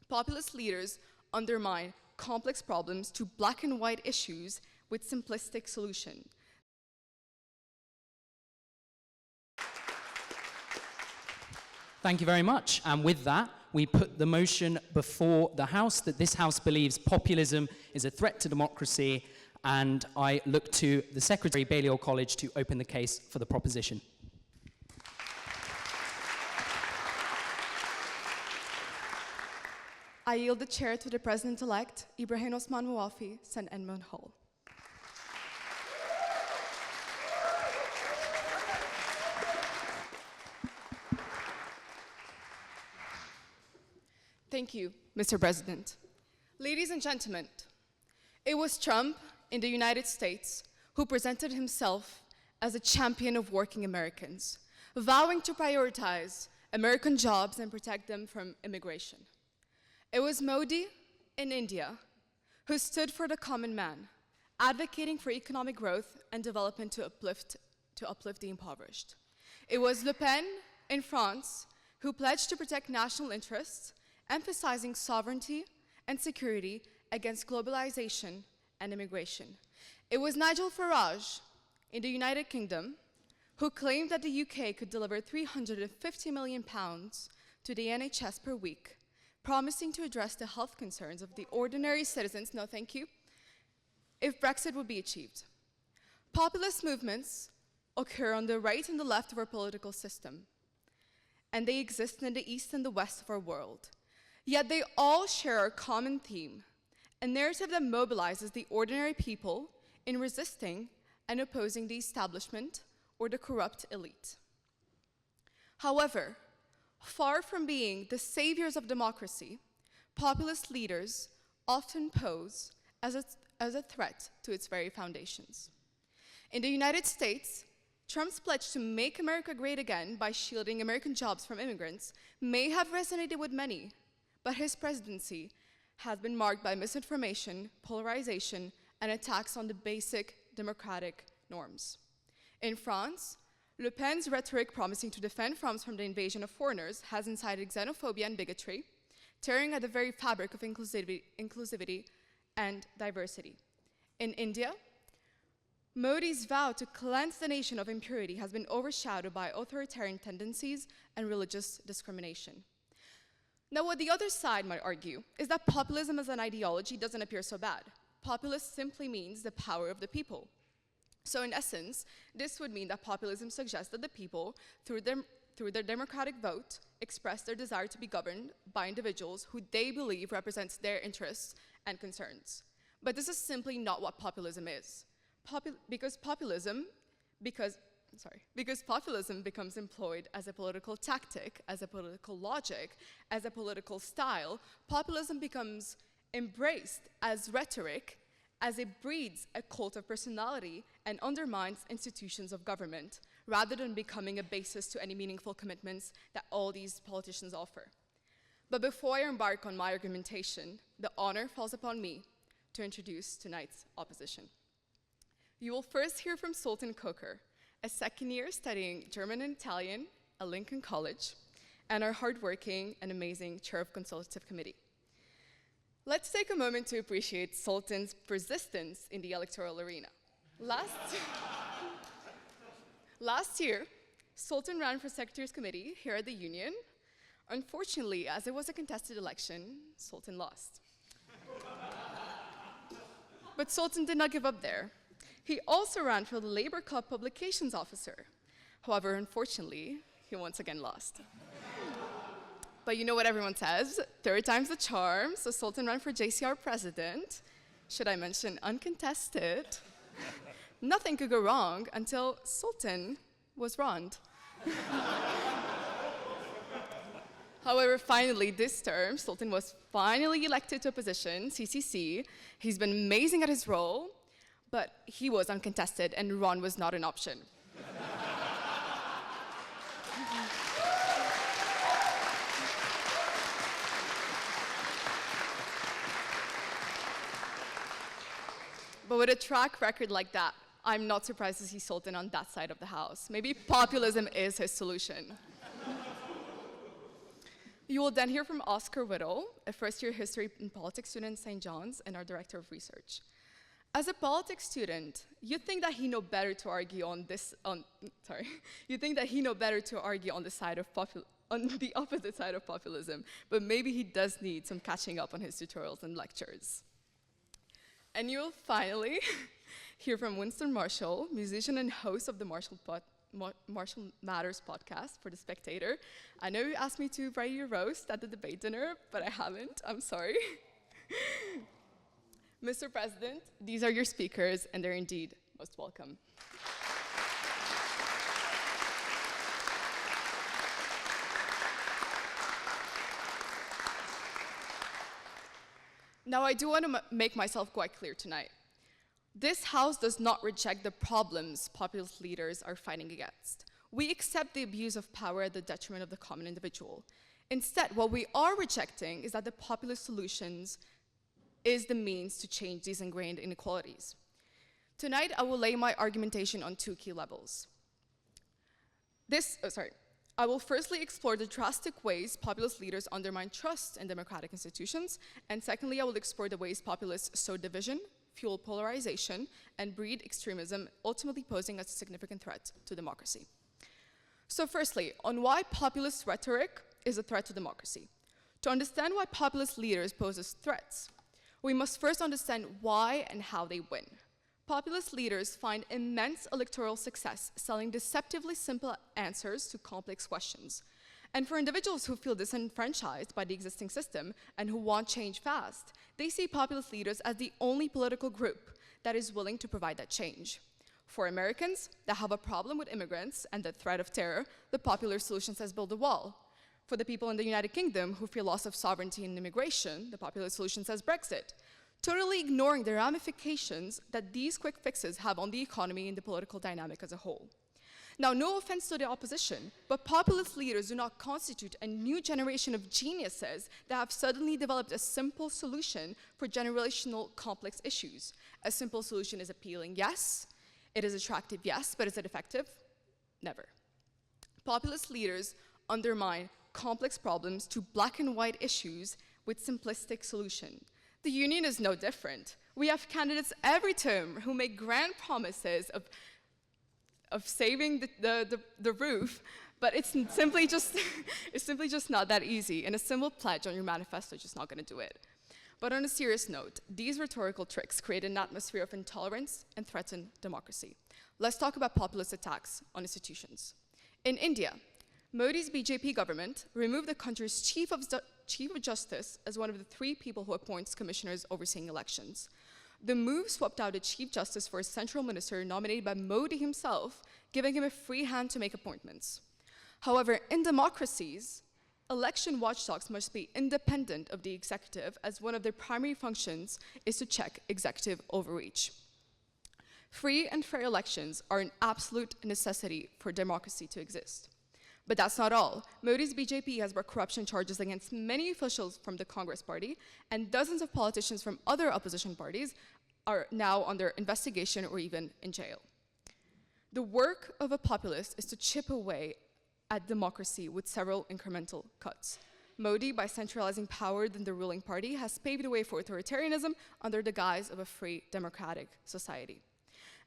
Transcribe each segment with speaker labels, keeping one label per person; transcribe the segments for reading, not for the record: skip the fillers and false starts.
Speaker 1: Populist leaders undermine complex problems to black and white issues with simplistic solutions.
Speaker 2: Thank you very much. And with that, we put the motion before the House that this House believes populism is a threat to democracy, and I look to the Secretary, Balliol College, to open the case for the proposition.
Speaker 1: I yield the chair to the President-elect, Ibrahim Osman Muafi, St. Edmund Hall. Thank you, Mr. President. Ladies and gentlemen, it was Trump in the United States who presented himself as a champion of working Americans, vowing to prioritize American jobs and protect them from immigration. It was Modi in India who stood for the common man, advocating for economic growth and development to uplift the impoverished. It was Le Pen in France who pledged to protect national interests, emphasizing sovereignty and security against globalization and immigration. It was Nigel Farage in the United Kingdom who claimed that the UK could deliver £350 million to the NHS per week, promising to address the health concerns of the ordinary citizens, no thank you, if Brexit would be achieved. Populist movements occur on the right and the left of our political system, and they exist in the east and the west of our world. Yet they all share a common theme, a narrative that mobilizes the ordinary people in resisting and opposing the establishment or the corrupt elite. However, far from being the saviors of democracy, populist leaders often pose as a threat to its very foundations. In the United States, Trump's pledge to make America great again by shielding American jobs from immigrants may have resonated with many, but his presidency has been marked by misinformation, polarization, and attacks on the basic democratic norms. In France, Le Pen's rhetoric promising to defend France from the invasion of foreigners has incited xenophobia and bigotry, tearing at the very fabric of inclusivity and diversity. In India, Modi's vow to cleanse the nation of impurity has been overshadowed by authoritarian tendencies and religious discrimination. Now, what the other side might argue is that populism as an ideology doesn't appear so bad. Populist simply means the power of the people. So in essence, this would mean that populism suggests that the people, through their democratic vote, express their desire to be governed by individuals who they believe represents their interests and concerns. But this is simply not what populism is. Because populism becomes employed as a political tactic, as a political logic, as a political style, populism becomes embraced as rhetoric, as it breeds a cult of personality and undermines institutions of government, rather than becoming a basis to any meaningful commitments that all these politicians offer. But before I embark on my argumentation, the honor falls upon me to introduce tonight's opposition. You will first hear from Sultan Koker, a second year studying German and Italian at Lincoln College, and our hardworking and amazing chair of consultative committee. Let's take a moment to appreciate Sultan's persistence in the electoral arena. Last year, Sultan ran for Secretary's Committee here at the Union. Unfortunately, as it was a contested election, Sultan lost. But Sultan did not give up there. He also ran for the Labour Club Publications Officer. However, unfortunately, he once again lost. But you know what everyone says, third time's the charm, so Sultan ran for JCR president. Should I mention uncontested? Nothing could go wrong until Sultan was wronged. However, finally, this term, Sultan was finally elected to a position, CCC. He's been amazing at his role, but he was uncontested and Ron was not an option. But with a track record like that, I'm not surprised to see Sultan on that side of the house. Maybe populism is his solution. You will then hear from Oscar Whittle, a first-year history and politics student at St. John's and our director of research. As a politics student, you think that he know better to argue on you think that he know better to argue on the side of on the opposite side of populism, but maybe he does need some catching up on his tutorials and lectures. And you'll finally hear from Winston Marshall, musician and host of the Marshall Matters podcast for The Spectator. I know you asked me to write your roast at the debate dinner, but I haven't. I'm sorry. Mr. President, these are your speakers, and they're indeed most welcome. Now, I do want to make myself quite clear tonight. This House does not reject the problems populist leaders are fighting against. We accept the abuse of power at the detriment of the common individual. Instead, what we are rejecting is that the populist solutions is the means to change these ingrained inequalities. Tonight, I will lay my argumentation on two key levels. I will firstly explore the drastic ways populist leaders undermine trust in democratic institutions, and secondly, I will explore the ways populists sow division, fuel polarization, and breed extremism, ultimately posing as a significant threat to democracy. So firstly, on why populist rhetoric is a threat to democracy. To understand why populist leaders pose as threats, we must first understand why and how they win. Populist leaders find immense electoral success selling deceptively simple answers to complex questions. And for individuals who feel disenfranchised by the existing system and who want change fast, they see populist leaders as the only political group that is willing to provide that change. For Americans that have a problem with immigrants and the threat of terror, the popular solution says build a wall. For the people in the United Kingdom who fear loss of sovereignty and immigration, the popular solution says Brexit, totally ignoring the ramifications that these quick fixes have on the economy and the political dynamic as a whole. Now, no offense to the opposition, but populist leaders do not constitute a new generation of geniuses that have suddenly developed a simple solution for generational complex issues. A simple solution is appealing, yes. It is attractive, yes, but is it effective? Never. Populist leaders undermine complex problems to black and white issues with simplistic solution. The union is no different. We have candidates every term who make grand promises of saving the roof, but it's simply just not that easy, and a simple pledge on your manifesto is just not going to do it. But on a serious note, these rhetorical tricks create an atmosphere of intolerance and threaten democracy. Let's talk about populist attacks on institutions. In India, Modi's BJP government removed the country's Chief of Justice as one of the 3 people who appoints commissioners overseeing elections. The move swapped out a Chief Justice for a central minister nominated by Modi himself, giving him a free hand to make appointments. However, in democracies, election watchdogs must be independent of the executive, as one of their primary functions is to check executive overreach. Free and fair elections are an absolute necessity for democracy to exist. But that's not all. Modi's BJP has brought corruption charges against many officials from the Congress Party, and dozens of politicians from other opposition parties are now under investigation or even in jail. The work of a populist is to chip away at democracy with several incremental cuts. Modi, by centralizing power in the ruling party, has paved the way for authoritarianism under the guise of a free democratic society.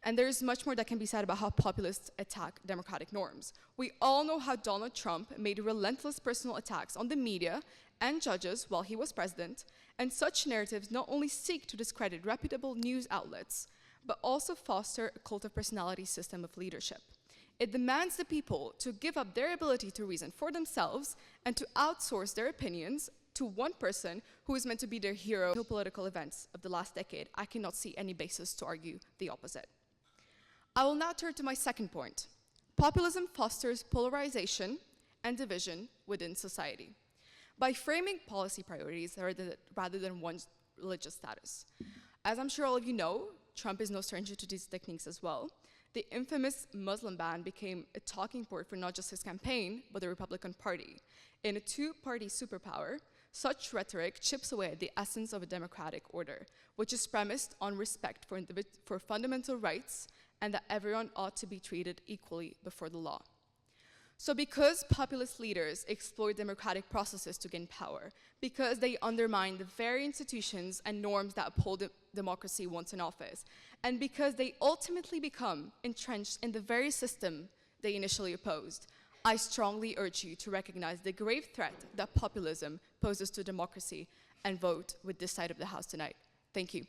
Speaker 1: And there's much more that can be said about how populists attack democratic norms. We all know how Donald Trump made relentless personal attacks on the media and judges while he was president, and such narratives not only seek to discredit reputable news outlets, but also foster a cult of personality system of leadership. It demands the people to give up their ability to reason for themselves and to outsource their opinions to one person who is meant to be their hero. In political events of the last decade, I cannot see any basis to argue the opposite. I will now turn to my second point. Populism fosters polarization and division within society by framing policy priorities rather than one's religious status. As I'm sure all of you know, Trump is no stranger to these techniques as well. The infamous Muslim ban became a talking point for not just his campaign, but the Republican Party. In a 2-party superpower, such rhetoric chips away at the essence of a democratic order, which is premised on respect for fundamental rights and that everyone ought to be treated equally before the law. So because populist leaders exploit democratic processes to gain power, because they undermine the very institutions and norms that uphold democracy once in office, and because they ultimately become entrenched in the very system they initially opposed, I strongly urge you to recognize the grave threat that populism poses to democracy and vote with this side of the House tonight. Thank you.